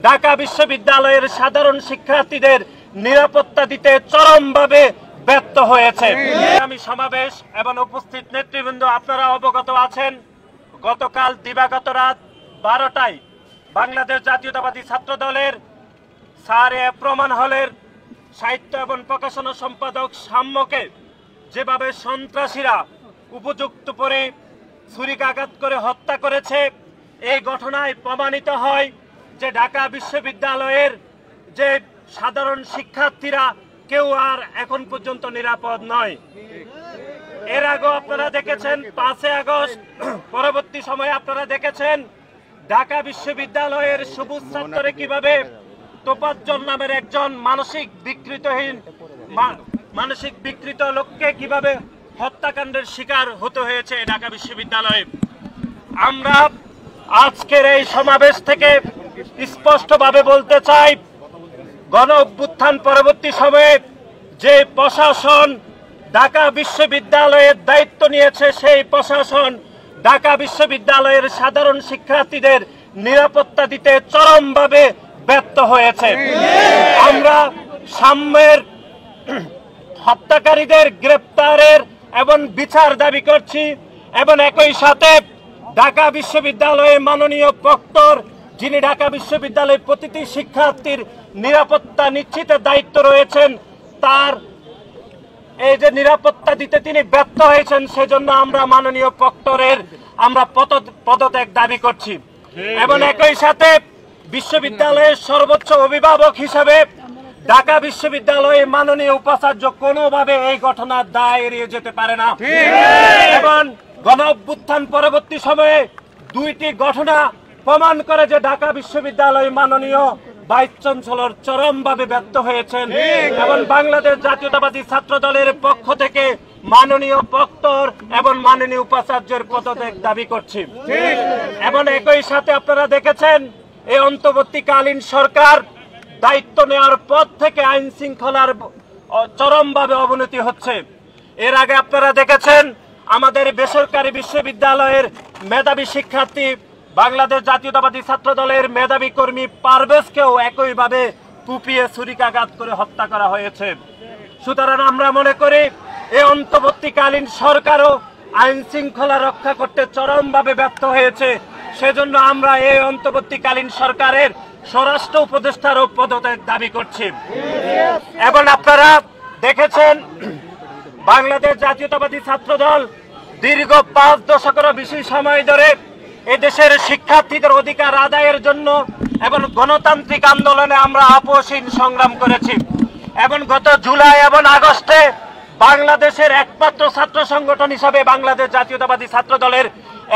ঢাকা বিশ্ববিদ্যালয়ের সাধারণ শিক্ষার্থীদের নিরাপত্তা দিতে চরমভাবে ব্যর্থ হয়েছে। আমি সমাবেশ এবং উপস্থিত নেতৃবৃন্দ আপনারা অবগত আছেন, গতকাল দিবাগত রাত 12টায় বাংলাদেশ জাতীয়তাবাদী ছাত্র দলের স্যার প্রমাণ হলের সাহিত্য এবং প্রকাশনা সম্পাদক সাম্যকে যেভাবে সন্ত্রাসীরা উপযুক্ত করে ছুরিকাঘাত করে হত্যা করেছে, এই ঘটনায় প্রমাণিত হয় যে ঢাকা বিশ্ববিদ্যালয়ের যে সাধারণ শিক্ষার্থীরা কেউ আর এখন পর্যন্ত নিরাপদ নয়। এর আগে আপনারা দেখেছেন 5 আগস্ট, পরবর্তী সময়ে আপনারা দেখেছেন ঢাকা বিশ্ববিদ্যালয়ের সবুজ ছাত্রে কিভাবে তোফাজ্জল নামের একজন মানসিক বিকৃত লোককে কিভাবে হত্যাকাণ্ডের শিকার হতে হয়েছে ঢাকা বিশ্ববিদ্যালয়ে। আমরা আজকের এই সমাবেশ থেকে স্পষ্টভাবে বলতে চাই, গণ অভ্যুত্থান পরবর্তী সময়ে যে প্রশাসন ঢাকা বিশ্ববিদ্যালয়ের দায়িত্ব নিয়েছে, সেই প্রশাসন ঢাকা বিশ্ববিদ্যালয়ের সাধারণ শিক্ষার্থীদের নিরাপত্তা দিতে চরমভাবে ব্যর্থ হয়েছে। আমরা সাম্যের হত্যাকারীদের গ্রেপ্তারের এবং বিচার দাবি করছি এবং একই সাথে ঢাকা বিশ্ববিদ্যালয়ের মাননীয় প্রক্টর, যিনি ঢাকা বিশ্ববিদ্যালয়ের প্রতিটি শিক্ষার্থীর নিরাপত্তা নিশ্চিতের দায়িত্ব রয়েছেন, তার এই যে নিরাপত্তা দিতে তিনি ব্যর্থ হয়েছেন, সেজন্য আমরা মাননীয় প্রক্টরের পদত্যাগ দাবি করছি। এবং একই সাথে বিশ্ববিদ্যালয়ের সর্বোচ্চ অভিভাবক হিসাবে ঢাকা বিশ্ববিদ্যালয়ের মাননীয় উপাচার্য কোনোভাবে এই ঘটনার দায় এড়িয়ে যেতে পারে না। এবং গণ অভ্যুত্থান পরবর্তী সময়ে 2টি ঘটনা প্রমাণ করে যে ঢাকা বিশ্ববিদ্যালয় মাননীয় ভাইস চ্যান্সেলর চরমভাবে ব্যর্থ হয়েছেন এবং বাংলাদেশ জাতীয়তাবাদী ছাত্র দলের পক্ষ থেকে মাননীয় প্রক্টর এবং মাননীয় উপাচার্যের পদত্যাগ দাবি করছি। এবং একই সাথে আপনারা দেখেছেন এই অন্তর্বর্তীকালীন সরকার দায়িত্ব নেওয়ার পর থেকে আইন শৃঙ্খলার চরমভাবে অবনতি হচ্ছে। এর আগে আপনারা দেখেছেন আমাদের বেসরকারি বিশ্ববিদ্যালয়ের মেধাবী শিক্ষার্থী, বাংলাদেশ জাতীয়তাবাদী ছাত্র দলের মেধাবী কর্মী পারভেজকেও একইভাবে কুপিয়ে ছুরিকাঘাত করে হত্যা করা হয়েছে। সুতরাং আমরা মনে করি এই অন্তর্বর্তীকালীন সরকারও আইন শৃঙ্খলা রক্ষা করতে চরমভাবে ব্যর্থ হয়েছে। সেজন্য আমরা এই অন্তর্বর্তীকালীন সরকারের স্বরাষ্ট্র উপদেষ্টারও পদত্যাগ দাবি করছি। এবং আপনারা দেখেছেন বাংলাদেশ জাতীয়তাবাদী ছাত্র দল দীর্ঘ 5 দশকেরও বেশি সময় ধরে এদেশের শিক্ষার্থীদের অধিকার আদায়ের জন্য এবং গণতান্ত্রিক আন্দোলনে আমরা আপোষহীন সংগ্রাম করেছি। এবং গত জুলাই এবং আগস্টে বাংলাদেশের একমাত্র ছাত্র সংগঠন হিসাবে বাংলাদেশ জাতীয়তাবাদী ছাত্র দলের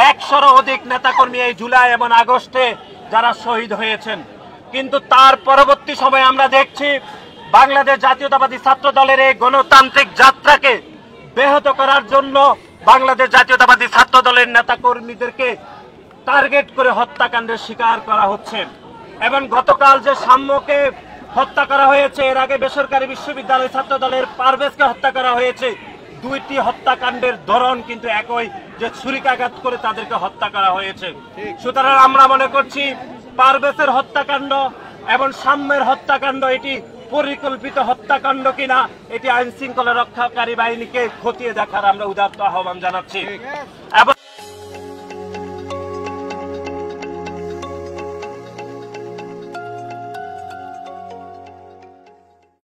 100-এরও অধিক নেতাকর্মী এই জুলাই এবং আগস্টে যারা শহীদ হয়েছেন। কিন্তু তার পরবর্তী সময়ে আমরা দেখছি বাংলাদেশ জাতীয়তাবাদী ছাত্র দলের এই গণতান্ত্রিক যাত্রাকে ব্যাহত করার জন্য বাংলাদেশ জাতীয়তাবাদী ছাত্র দলের নেতাকর্মীদেরকে টার্গেট করে হত্যাকাণ্ডের শিকার করা হচ্ছে। এবং গতকাল যে সাম্যকে হত্যা করা হয়েছে, এর আগে বেসরকারি বিশ্ববিদ্যালয় ছাত্র দলের পারভেজকে হত্যা করা হয়েছে, 2টি হত্যাকাণ্ডের ধরন কিন্তু একই, যে ছুরিকাঘাত করে তাদেরকে হত্যা করা হয়েছে। সুতরাং আমরা মনে করছি পারভেজের হত্যাকাণ্ড এবং সাম্যের হত্যাকাণ্ড এটি পরিকল্পিত হত্যাকাণ্ড কিনা, এটি আইন শৃঙ্খলা রক্ষাকারী বাহিনীকে খতিয়ে দেখার আমরা উদাত্ত আহ্বান জানাচ্ছি। এবং